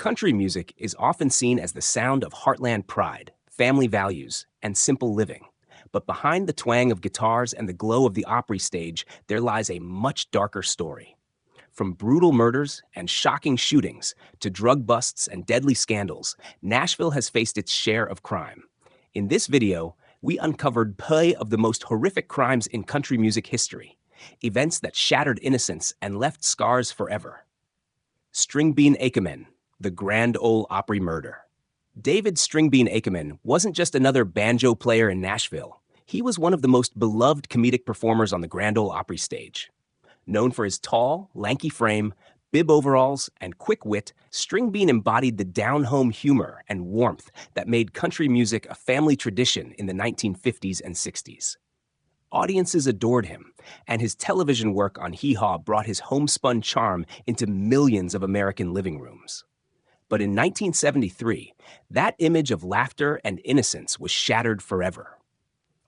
Country music is often seen as the sound of heartland pride, family values, and simple living. But behind the twang of guitars and the glow of the Opry stage, there lies a much darker story. From brutal murders and shocking shootings to drug busts and deadly scandals, Nashville has faced its share of crime. In this video, we uncovered play of the most horrific crimes in country music history, events that shattered innocence and left scars forever. Stringbean Ackerman, the Grand Ole Opry murder. David Stringbean Ackerman wasn't just another banjo player in Nashville. He was one of the most beloved comedic performers on the Grand Ole Opry stage. Known for his tall, lanky frame, bib overalls, and quick wit, Stringbean embodied the down-home humor and warmth that made country music a family tradition in the 1950s and 60s. Audiences adored him, and his television work on Hee Haw brought his homespun charm into millions of American living rooms. But in 1973, that image of laughter and innocence was shattered forever.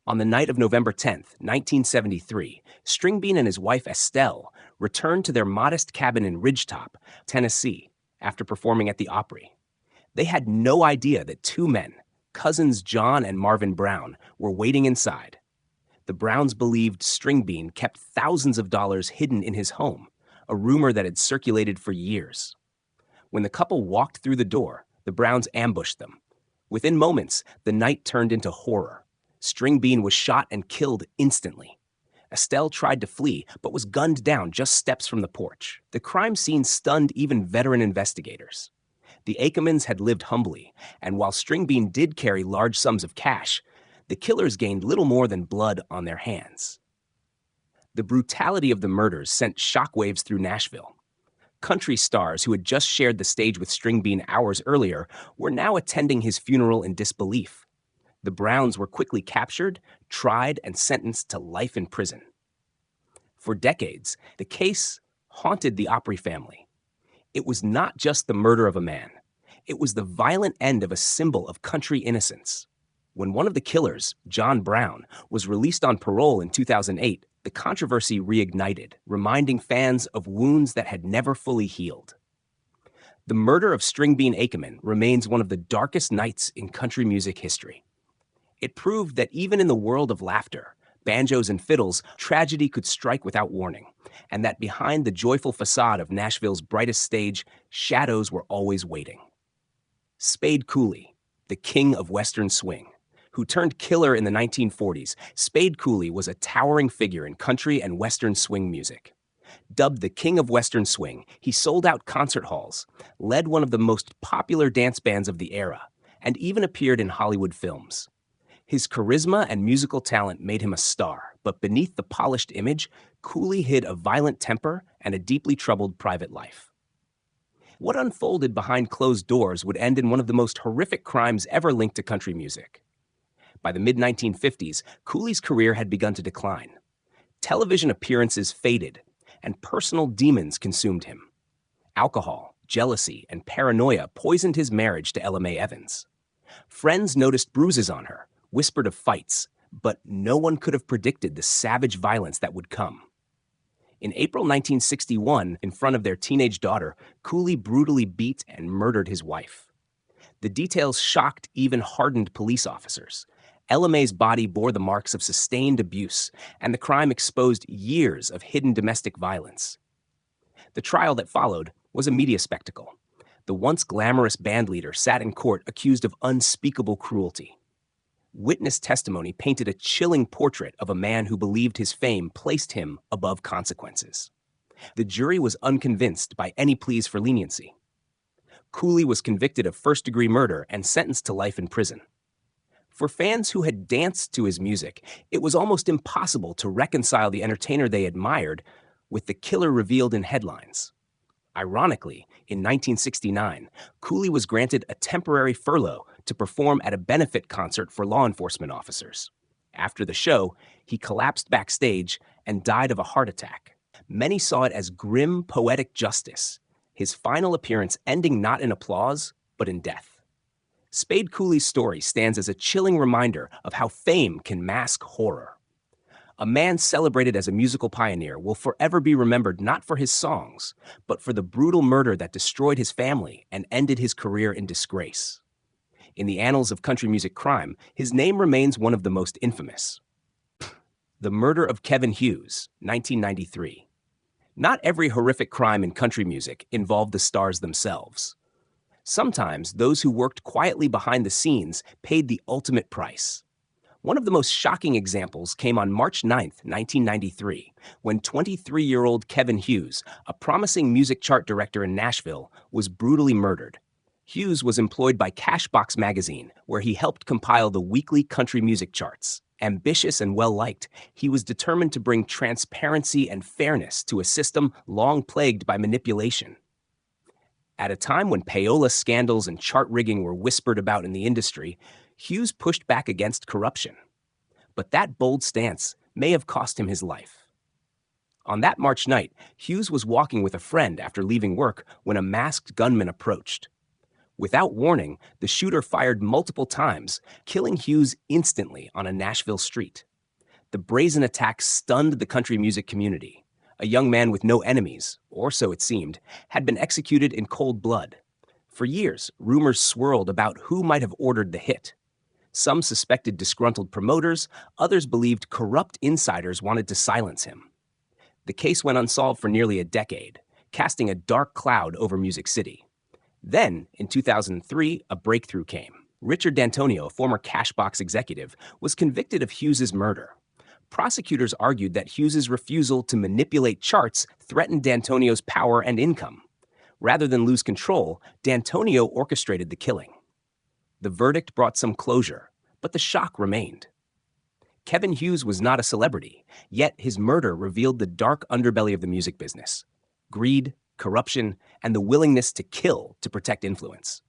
On the night of November 10th, 1973, Stringbean and his wife Estelle returned to their modest cabin in Ridgetop, Tennessee, after performing at the Opry. They had no idea that two men, cousins John and Marvin Brown, were waiting inside. The Browns believed Stringbean kept thousands of dollars hidden in his home, a rumor that had circulated for years. When the couple walked through the door, the Browns ambushed them. Within moments, the night turned into horror. Stringbean was shot and killed instantly. Estelle tried to flee, but was gunned down just steps from the porch. The crime scene stunned even veteran investigators. The Ackermans had lived humbly, and while Stringbean did carry large sums of cash, the killers gained little more than blood on their hands. The brutality of the murders sent shockwaves through Nashville. Country stars who had just shared the stage with Stringbean hours earlier were now attending his funeral in disbelief. The Browns were quickly captured, tried, and sentenced to life in prison. For decades, the case haunted the Opry family. It was not just the murder of a man. It was the violent end of a symbol of country innocence. When one of the killers, John Brown, was released on parole in 2008, the controversy reignited, reminding fans of wounds that had never fully healed. The murder of Stringbean Ackerman remains one of the darkest nights in country music history. It proved that even in the world of laughter, banjos and fiddles, tragedy could strike without warning, and that behind the joyful facade of Nashville's brightest stage, shadows were always waiting. Spade Cooley, the king of Western swing, who turned killer in the 1940s, Spade Cooley was a towering figure in country and Western swing music. Dubbed the king of Western swing, he sold out concert halls, led one of the most popular dance bands of the era, and even appeared in Hollywood films. His charisma and musical talent made him a star, but beneath the polished image, Cooley hid a violent temper and a deeply troubled private life. What unfolded behind closed doors would end in one of the most horrific crimes ever linked to country music. By the mid-1950s, Cooley's career had begun to decline. Television appearances faded, and personal demons consumed him. Alcohol, jealousy, and paranoia poisoned his marriage to Ella Mae Evans. Friends noticed bruises on her, whispered of fights, but no one could have predicted the savage violence that would come. In April 1961, in front of their teenage daughter, Cooley brutally beat and murdered his wife. The details shocked even hardened police officers. Ella Mae's body bore the marks of sustained abuse, and the crime exposed years of hidden domestic violence. The trial that followed was a media spectacle. The once glamorous bandleader sat in court accused of unspeakable cruelty. Witness testimony painted a chilling portrait of a man who believed his fame placed him above consequences. The jury was unconvinced by any pleas for leniency. Cooley was convicted of first-degree murder and sentenced to life in prison. For fans who had danced to his music, it was almost impossible to reconcile the entertainer they admired with the killer revealed in headlines. Ironically, in 1969, Cooley was granted a temporary furlough to perform at a benefit concert for law enforcement officers. After the show, he collapsed backstage and died of a heart attack. Many saw it as grim, poetic justice, his final appearance ending not in applause, but in death. Spade Cooley's story stands as a chilling reminder of how fame can mask horror. A man celebrated as a musical pioneer will forever be remembered not for his songs, but for the brutal murder that destroyed his family and ended his career in disgrace. In the annals of country music crime, his name remains one of the most infamous. The murder of Kevin Hughes, 1993. Not every horrific crime in country music involved the stars themselves. Sometimes those who worked quietly behind the scenes paid the ultimate price. One of the most shocking examples came on March 9, 1993, when 23-year-old Kevin Hughes, a promising music chart director in Nashville, was brutally murdered. Hughes was employed by Cashbox magazine, where he helped compile the weekly country music charts. Ambitious and well-liked, he was determined to bring transparency and fairness to a system long plagued by manipulation. At a time when payola scandals and chart rigging were whispered about in the industry, Hughes pushed back against corruption. But that bold stance may have cost him his life. On that March night, Hughes was walking with a friend after leaving work when a masked gunman approached. Without warning, the shooter fired multiple times, killing Hughes instantly on a Nashville street. The brazen attack stunned the country music community. A young man with no enemies, or so it seemed, had been executed in cold blood. For years, rumors swirled about who might have ordered the hit. Some suspected disgruntled promoters, others believed corrupt insiders wanted to silence him. The case went unsolved for nearly a decade, casting a dark cloud over Music City. Then, in 2003, a breakthrough came. Richard D'Antonio, a former Cashbox executive, was convicted of Hughes's murder. Prosecutors argued that Hughes's refusal to manipulate charts threatened D'Antonio's power and income. Rather than lose control, D'Antonio orchestrated the killing. The verdict brought some closure, but the shock remained. Kevin Hughes was not a celebrity, yet his murder revealed the dark underbelly of the music business: greed, corruption, and the willingness to kill to protect influence.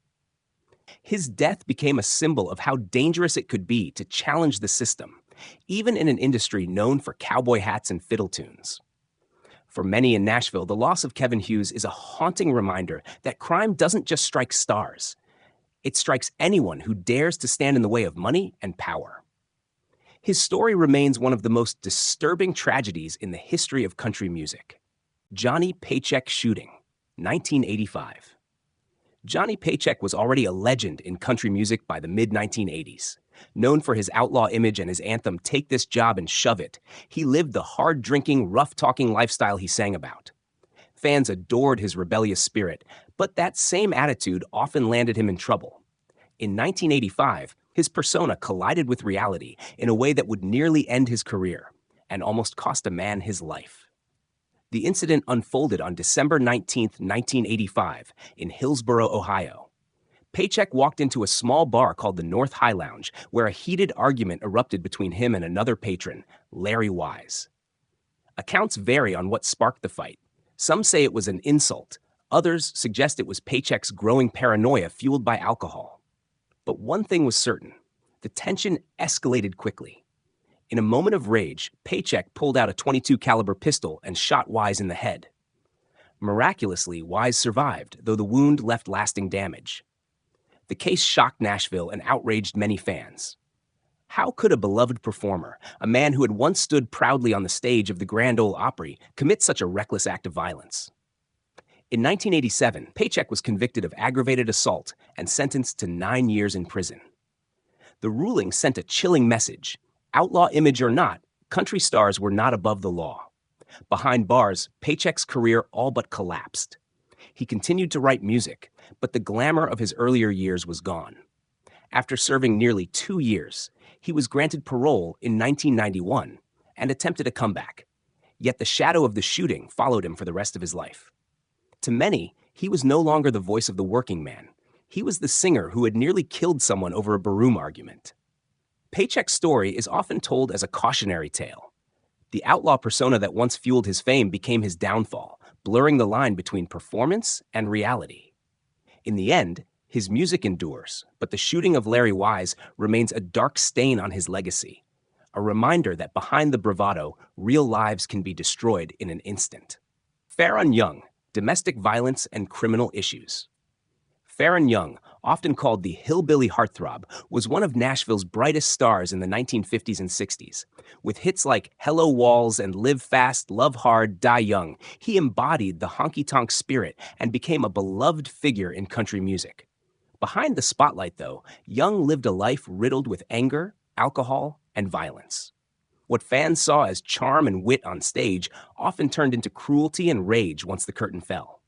His death became a symbol of how dangerous it could be to challenge the system, even in an industry known for cowboy hats and fiddle tunes. For many in Nashville, the loss of Kevin Hughes is a haunting reminder that crime doesn't just strike stars. It strikes anyone who dares to stand in the way of money and power. His story remains one of the most disturbing tragedies in the history of country music. Johnny Paycheck shooting, 1985. Johnny Paycheck was already a legend in country music by the mid-1980s. Known for his outlaw image and his anthem, "Take This Job and Shove It," he lived the hard-drinking, rough-talking lifestyle he sang about. Fans adored his rebellious spirit, but that same attitude often landed him in trouble. In 1985, his persona collided with reality in a way that would nearly end his career and almost cost a man his life. The incident unfolded on December 19, 1985, in Hillsboro, Ohio. Paycheck walked into a small bar called the North High Lounge, where a heated argument erupted between him and another patron, Larry Wise. Accounts vary on what sparked the fight. Some say it was an insult. Others suggest it was Paycheck's growing paranoia fueled by alcohol. But one thing was certain: the tension escalated quickly. In a moment of rage, Paycheck pulled out a .22 caliber pistol and shot Wise in the head. Miraculously, Wise survived, though the wound left lasting damage. The case shocked Nashville and outraged many fans. How could a beloved performer, a man who had once stood proudly on the stage of the Grand Ole Opry, commit such a reckless act of violence? In 1987, Paycheck was convicted of aggravated assault and sentenced to 9 years in prison. The ruling sent a chilling message. Outlaw image or not, country stars were not above the law. Behind bars, Paycheck's career all but collapsed. He continued to write music, but the glamour of his earlier years was gone. After serving nearly 2 years, he was granted parole in 1991 and attempted a comeback. Yet the shadow of the shooting followed him for the rest of his life. To many, he was no longer the voice of the working man. He was the singer who had nearly killed someone over a baroom argument. Paycheck's story is often told as a cautionary tale. The outlaw persona that once fueled his fame became his downfall, blurring the line between performance and reality. In the end, his music endures, but the shooting of Larry Wise remains a dark stain on his legacy, a reminder that behind the bravado, real lives can be destroyed in an instant. Faron Young, Domestic Violence and Criminal Issues. Faron Young, often called the hillbilly heartthrob, was one of Nashville's brightest stars in the 1950s and 60s. With hits like Hello Walls and Live Fast, Love Hard, Die Young, he embodied the honky-tonk spirit and became a beloved figure in country music. Behind the spotlight, though, Young lived a life riddled with anger, alcohol, and violence. What fans saw as charm and wit on stage often turned into cruelty and rage once the curtain fell.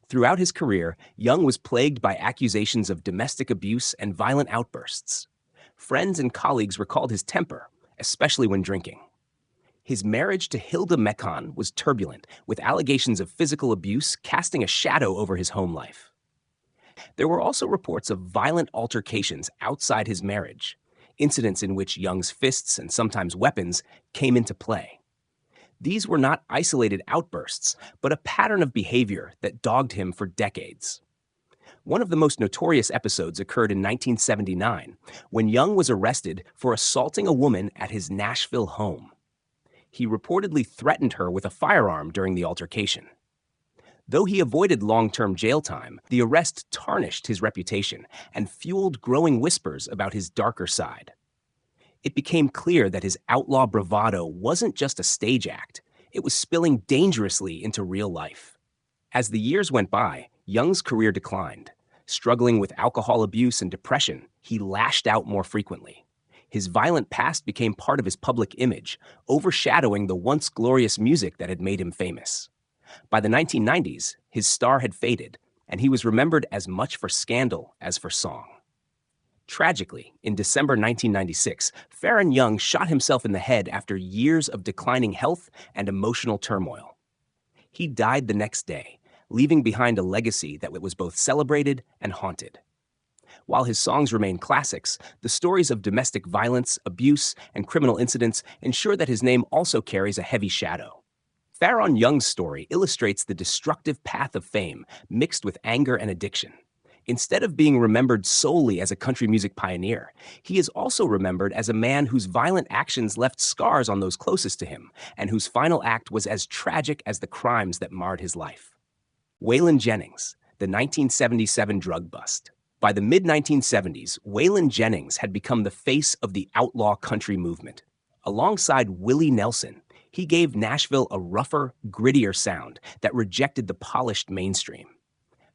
Throughout his career, Young was plagued by accusations of domestic abuse and violent outbursts. Friends and colleagues recalled his temper, especially when drinking. His marriage to Hilda Mekon was turbulent, with allegations of physical abuse casting a shadow over his home life. There were also reports of violent altercations outside his marriage, incidents in which Young's fists and sometimes weapons came into play. These were not isolated outbursts, but a pattern of behavior that dogged him for decades. One of the most notorious episodes occurred in 1979, when Young was arrested for assaulting a woman at his Nashville home. He reportedly threatened her with a firearm during the altercation. Though he avoided long-term jail time, the arrest tarnished his reputation and fueled growing whispers about his darker side. It became clear that his outlaw bravado wasn't just a stage act, it was spilling dangerously into real life. As the years went by, Young's career declined. Struggling with alcohol abuse and depression, he lashed out more frequently. His violent past became part of his public image, overshadowing the once glorious music that had made him famous. By the 1990s, his star had faded, and he was remembered as much for scandal as for song. Tragically, in December 1996, Faron Young shot himself in the head after years of declining health and emotional turmoil. He died the next day, leaving behind a legacy that was both celebrated and haunted. While his songs remain classics, the stories of domestic violence, abuse, and criminal incidents ensure that his name also carries a heavy shadow. Faron Young's story illustrates the destructive path of fame mixed with anger and addiction. Instead of being remembered solely as a country music pioneer, he is also remembered as a man whose violent actions left scars on those closest to him, and whose final act was as tragic as the crimes that marred his life. Waylon Jennings, the 1977 drug bust. By the mid-1970s, Waylon Jennings had become the face of the outlaw country movement. Alongside Willie Nelson, he gave Nashville a rougher, grittier sound that rejected the polished mainstream.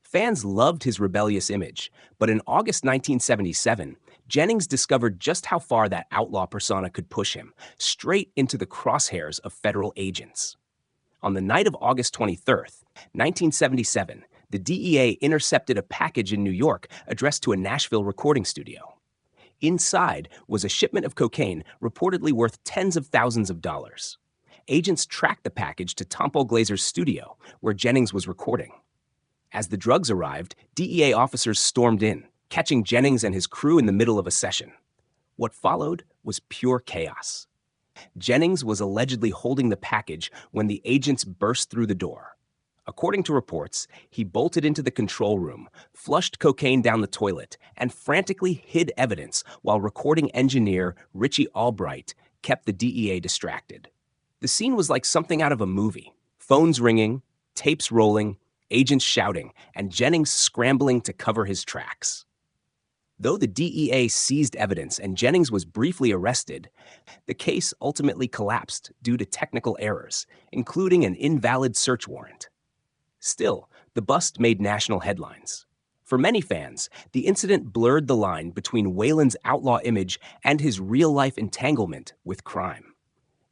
Fans loved his rebellious image, but in August 1977, Jennings discovered just how far that outlaw persona could push him, straight into the crosshairs of federal agents. On the night of August 23rd, 1977, the DEA intercepted a package in New York addressed to a Nashville recording studio. Inside was a shipment of cocaine reportedly worth tens of thousands of dollars. Agents tracked the package to Tompo Glazer's studio, where Jennings was recording. As the drugs arrived, DEA officers stormed in, catching Jennings and his crew in the middle of a session. What followed was pure chaos. Jennings was allegedly holding the package when the agents burst through the door. According to reports, he bolted into the control room, flushed cocaine down the toilet, and frantically hid evidence while recording engineer Richie Albright kept the DEA distracted. The scene was like something out of a movie. Phones ringing, tapes rolling, agents shouting, and Jennings scrambling to cover his tracks. Though the DEA seized evidence and Jennings was briefly arrested, the case ultimately collapsed due to technical errors, including an invalid search warrant. Still, the bust made national headlines. For many fans, the incident blurred the line between Waylon's outlaw image and his real-life entanglement with crime.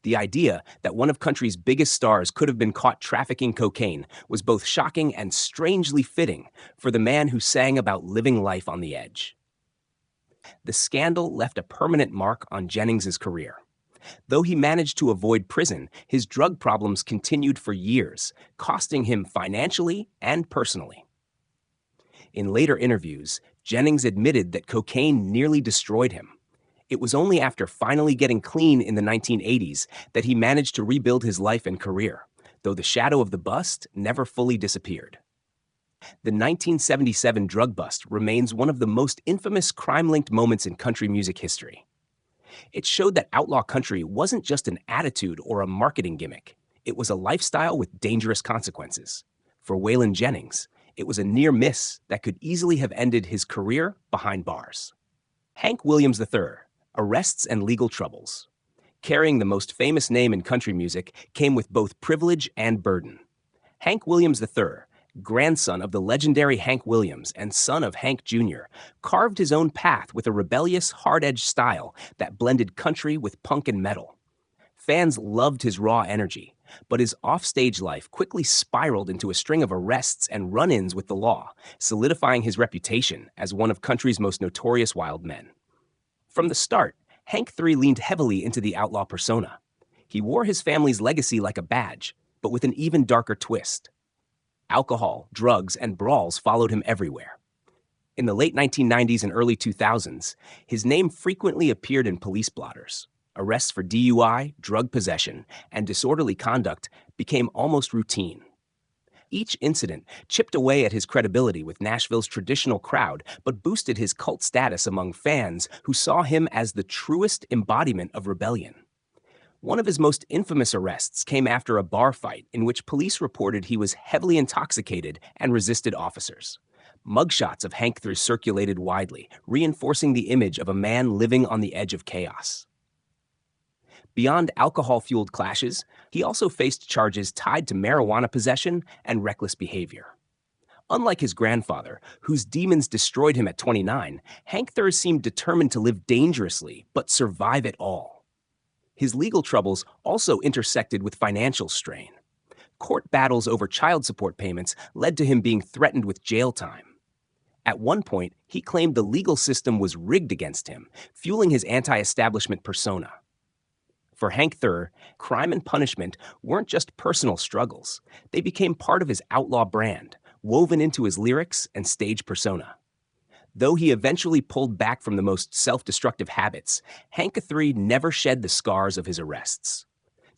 The idea that one of country's biggest stars could have been caught trafficking cocaine was both shocking and strangely fitting for the man who sang about living life on the edge. The scandal left a permanent mark on Jennings' career. Though he managed to avoid prison, his drug problems continued for years, costing him financially and personally. In later interviews, Jennings admitted that cocaine nearly destroyed him. It was only after finally getting clean in the 1980s that he managed to rebuild his life and career, though the shadow of the bust never fully disappeared. The 1977 drug bust remains one of the most infamous crime-linked moments in country music history. It showed that outlaw country wasn't just an attitude or a marketing gimmick. It was a lifestyle with dangerous consequences. For Waylon Jennings, It was a near miss that could easily have ended his career behind bars. Hank Williams III, arrests and legal troubles. Carrying the most famous name in country music came with both privilege and burden. Hank Williams III, grandson of the legendary Hank Williams and son of Hank Jr., carved his own path with a rebellious, hard-edged style that blended country with punk and metal. Fans loved his raw energy, but his offstage life quickly spiraled into a string of arrests and run-ins with the law, solidifying his reputation as one of country's most notorious wild men. From the start, Hank III leaned heavily into the outlaw persona. He wore his family's legacy like a badge, but with an even darker twist. Alcohol, drugs, and brawls followed him everywhere. In the late 1990s and early 2000s, his name frequently appeared in police blotters. Arrests for DUI, drug possession, and disorderly conduct became almost routine. Each incident chipped away at his credibility with Nashville's traditional crowd, but boosted his cult status among fans who saw him as the truest embodiment of rebellion. One of his most infamous arrests came after a bar fight in which police reported he was heavily intoxicated and resisted officers. Mugshots of Hank III circulated widely, reinforcing the image of a man living on the edge of chaos. Beyond alcohol-fueled clashes, he also faced charges tied to marijuana possession and reckless behavior. Unlike his grandfather, whose demons destroyed him at 29, Hank III seemed determined to live dangerously but survive it all. His legal troubles also intersected with financial strain. Court battles over child support payments led to him being threatened with jail time. At one point, he claimed the legal system was rigged against him, fueling his anti-establishment persona. For Hank III, crime and punishment weren't just personal struggles. They became part of his outlaw brand, woven into his lyrics and stage persona. Though he eventually pulled back from the most self-destructive habits, Hank III never shed the scars of his arrests.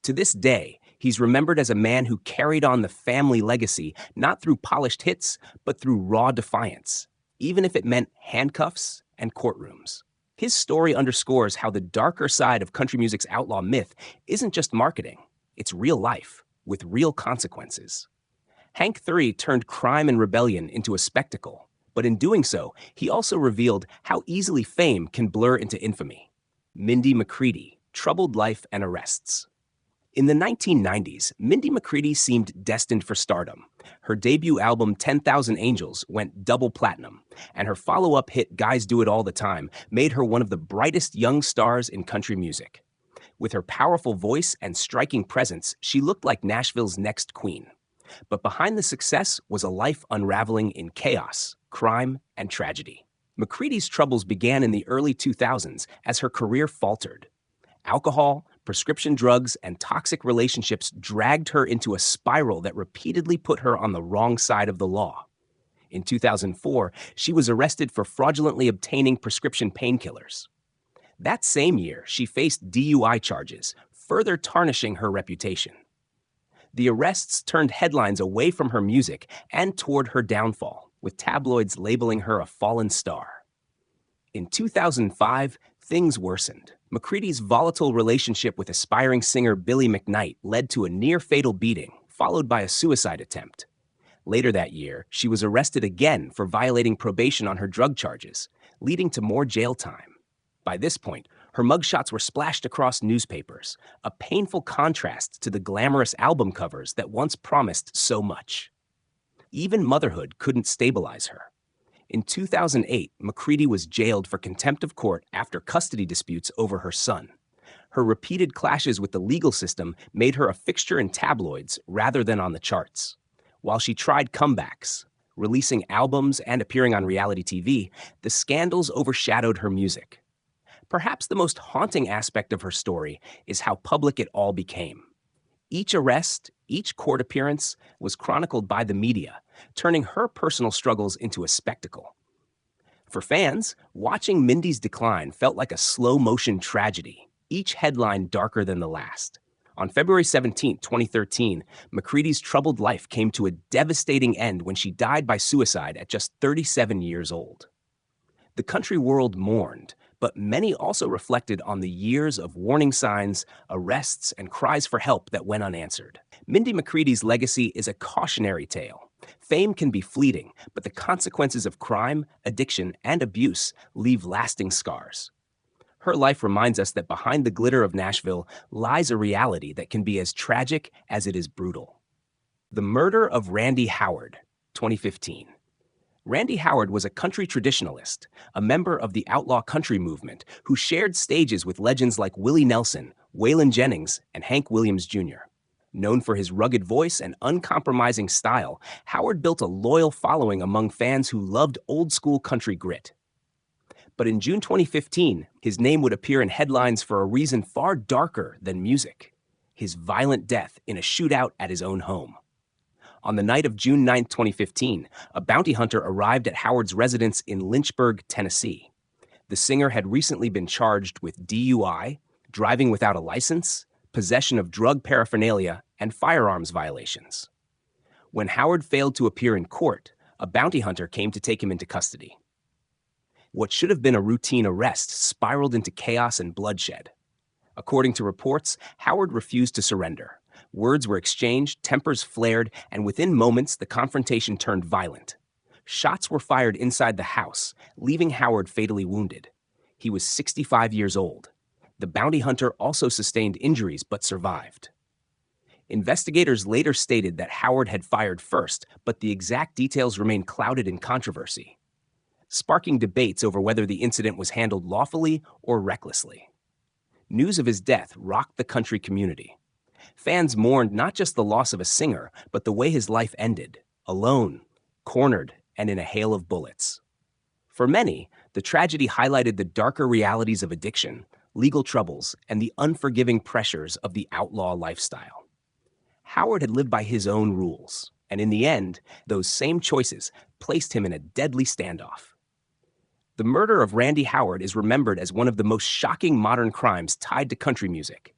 To this day, he's remembered as a man who carried on the family legacy not through polished hits, but through raw defiance, even if it meant handcuffs and courtrooms. His story underscores how the darker side of country music's outlaw myth isn't just marketing, it's real life, with real consequences. Hank III turned crime and rebellion into a spectacle, but in doing so, he also revealed how easily fame can blur into infamy. Mindy McCready, troubled life and arrests. In the 1990s, Mindy McCready seemed destined for stardom. Her debut album 10,000 Angels went double platinum, and her follow-up hit Guys Do It All the Time made her one of the brightest young stars in country music. With her powerful voice and striking presence, she looked like Nashville's next queen. But behind the success was a life unraveling in chaos, crime, and tragedy. McCready's troubles began in the early 2000s as her career faltered. Alcohol, prescription drugs, and toxic relationships dragged her into a spiral that repeatedly put her on the wrong side of the law. In 2004, she was arrested for fraudulently obtaining prescription painkillers. That same year, she faced DUI charges, further tarnishing her reputation. The arrests turned headlines away from her music and toward her downfall, with tabloids labeling her a fallen star. In 2005, things worsened. McCready's volatile relationship with aspiring singer Billy McKnight led to a near-fatal beating, followed by a suicide attempt. Later that year, she was arrested again for violating probation on her drug charges, leading to more jail time. By this point, her mugshots were splashed across newspapers, a painful contrast to the glamorous album covers that once promised so much. Even motherhood couldn't stabilize her. In 2008, McCready was jailed for contempt of court after custody disputes over her son. Her repeated clashes with the legal system made her a fixture in tabloids rather than on the charts. While she tried comebacks, releasing albums and appearing on reality TV, the scandals overshadowed her music. Perhaps the most haunting aspect of her story is how public it all became. Each arrest, each court appearance was chronicled by the media, turning her personal struggles into a spectacle. For fans, watching Mindy's decline felt like a slow-motion tragedy, each headline darker than the last. On February 17, 2013, McCready's troubled life came to a devastating end when she died by suicide at just 37 years old. The country world mourned, but many also reflected on the years of warning signs, arrests, and cries for help that went unanswered. Mindy McCready's legacy is a cautionary tale. Fame can be fleeting, but the consequences of crime, addiction, and abuse leave lasting scars. Her life reminds us that behind the glitter of Nashville lies a reality that can be as tragic as it is brutal. The murder of Randy Howard, 2015. Randy Howard was a country traditionalist, a member of the outlaw country movement who shared stages with legends like Willie Nelson, Waylon Jennings, and Hank Williams Jr. Known for his rugged voice and uncompromising style, Howard built a loyal following among fans who loved old-school country grit. But in June 2015, his name would appear in headlines for a reason far darker than music: his violent death in a shootout at his own home. On the night of June 9, 2015, a bounty hunter arrived at Howard's residence in Lynchburg, Tennessee. The singer had recently been charged with DUI, driving without a license, possession of drug paraphernalia, and firearms violations. When Howard failed to appear in court, a bounty hunter came to take him into custody. What should have been a routine arrest spiraled into chaos and bloodshed. According to reports, Howard refused to surrender. Words were exchanged, tempers flared, and within moments, the confrontation turned violent. Shots were fired inside the house, leaving Howard fatally wounded. He was 65 years old. The bounty hunter also sustained injuries but survived. Investigators later stated that Howard had fired first, but the exact details remain clouded in controversy, sparking debates over whether the incident was handled lawfully or recklessly. News of his death rocked the country community. Fans mourned not just the loss of a singer, but the way his life ended, alone, cornered, and in a hail of bullets. For many, the tragedy highlighted the darker realities of addiction, legal troubles, and the unforgiving pressures of the outlaw lifestyle. Howard had lived by his own rules, and in the end, those same choices placed him in a deadly standoff. The murder of Randy Howard is remembered as one of the most shocking modern crimes tied to country music.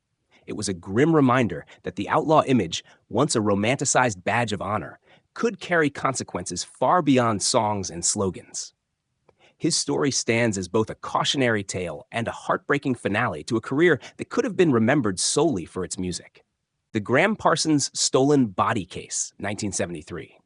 It was a grim reminder that the outlaw image, once a romanticized badge of honor, could carry consequences far beyond songs and slogans. His story stands as both a cautionary tale and a heartbreaking finale to a career that could have been remembered solely for its music. The Graham Parsons Stolen Body Case, 1973.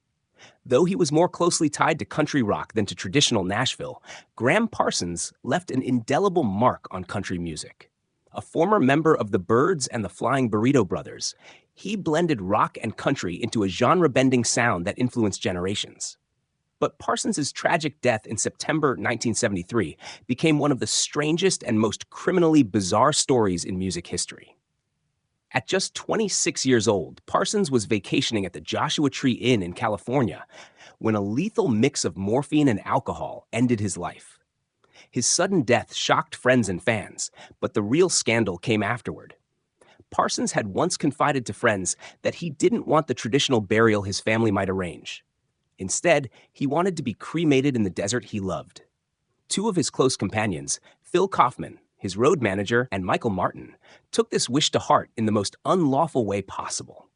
Though he was more closely tied to country rock than to traditional Nashville, Graham Parsons left an indelible mark on country music. A former member of the Byrds and the Flying Burrito Brothers, he blended rock and country into a genre-bending sound that influenced generations. But Parsons' tragic death in September 1973 became one of the strangest and most criminally bizarre stories in music history. At just 26 years old, Parsons was vacationing at the Joshua Tree Inn in California when a lethal mix of morphine and alcohol ended his life. His sudden death shocked friends and fans, but the real scandal came afterward. Parsons had once confided to friends that he didn't want the traditional burial his family might arrange. Instead, he wanted to be cremated in the desert he loved. Two of his close companions, Phil Kaufman, his road manager, and Michael Martin, took this wish to heart in the most unlawful way possible.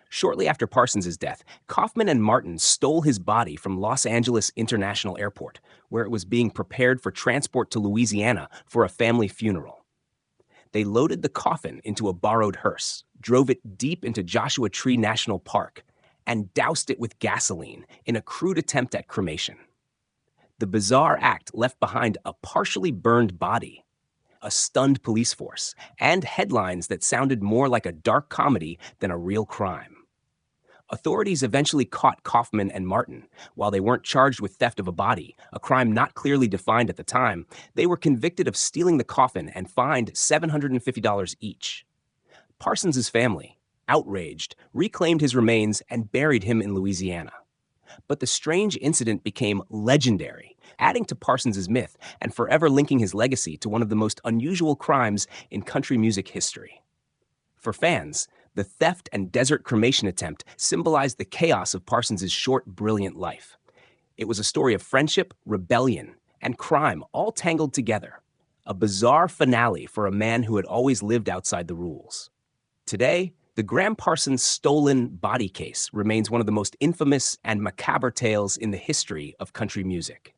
Shortly after Parsons' death, Kaufman and Martin stole his body from Los Angeles International Airport, where it was being prepared for transport to Louisiana for a family funeral. They loaded the coffin into a borrowed hearse, drove it deep into Joshua Tree National Park, and doused it with gasoline in a crude attempt at cremation. The bizarre act left behind a partially burned body, a stunned police force, and headlines that sounded more like a dark comedy than a real crime. Authorities eventually caught Kaufman and Martin. While they weren't charged with theft of a body, a crime not clearly defined at the time, they were convicted of stealing the coffin and fined $750 each. Parsons' family, outraged, reclaimed his remains and buried him in Louisiana. But the strange incident became legendary, adding to Parsons' myth and forever linking his legacy to one of the most unusual crimes in country music history. For fans, the theft and desert cremation attempt symbolized the chaos of Parsons' short, brilliant life. It was a story of friendship, rebellion, and crime all tangled together. A bizarre finale for a man who had always lived outside the rules. Today, the Graham Parsons Stolen Body Case remains one of the most infamous and macabre tales in the history of country music.